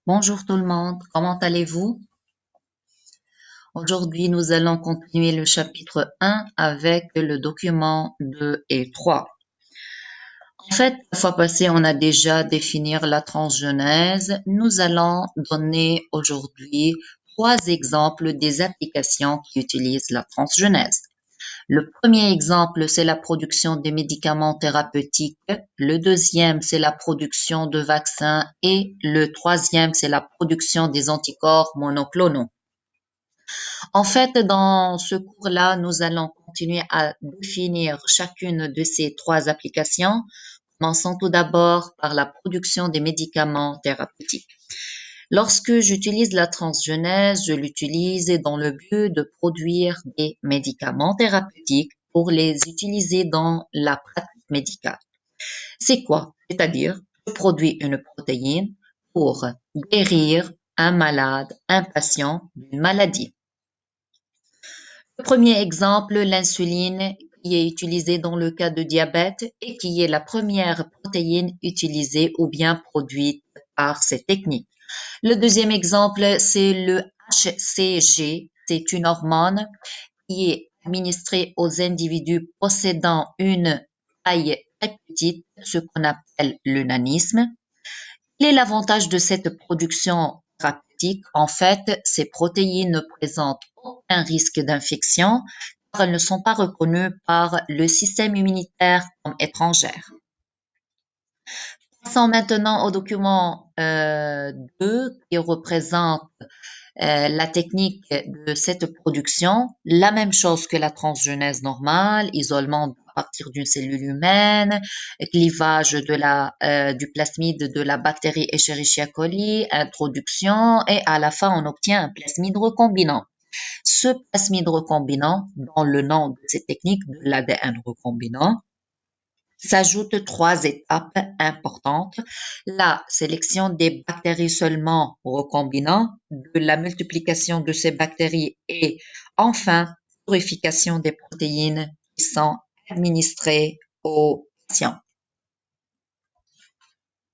Bonjour tout le monde, comment allez-vous? Aujourd'hui, nous allons continuer le chapitre 1 avec le document 2 et 3. En fait, la fois passée, on a déjà défini la transgenèse. Nous allons donner aujourd'hui trois exemples des applications qui utilisent la transgenèse. Le premier exemple, c'est la production des médicaments thérapeutiques. Le deuxième, c'est la production de vaccins. Et le troisième, c'est la production des anticorps monoclonaux. En fait, dans ce cours-là, nous allons continuer à définir chacune de ces trois applications, commençant tout d'abord par la production des médicaments thérapeutiques. Lorsque j'utilise la transgenèse, je l'utilise dans le but de produire des médicaments thérapeutiques pour les utiliser dans la pratique médicale. C'est quoi? C'est-à-dire, je produis une protéine pour guérir un malade, un patient d'une maladie. Le premier exemple, l'insuline qui est utilisée dans le cas de diabète et qui est la première protéine utilisée ou bien produite par cette technique. Le deuxième exemple, c'est le HCG. C'est une hormone qui est administrée aux individus possédant une taille très petite, ce qu'on appelle le nanisme. Quel est l'avantage de cette production thérapeutique? En fait, ces protéines ne présentent aucun risque d'infection car elles ne sont pas reconnues par le système immunitaire comme étrangères. Passons maintenant au document 2 qui représente la technique de cette production. La même chose que la transgenèse normale, isolement à partir d'une cellule humaine, clivage du plasmide de la bactérie Escherichia coli, introduction et à la fin on obtient un plasmide recombinant. Ce plasmide recombinant, dans le nom de cette technique de l'ADN recombinant, s'ajoutent trois étapes importantes. La sélection des bactéries seulement recombinant, de la multiplication de ces bactéries et enfin purification des protéines qui sont administrées aux patients.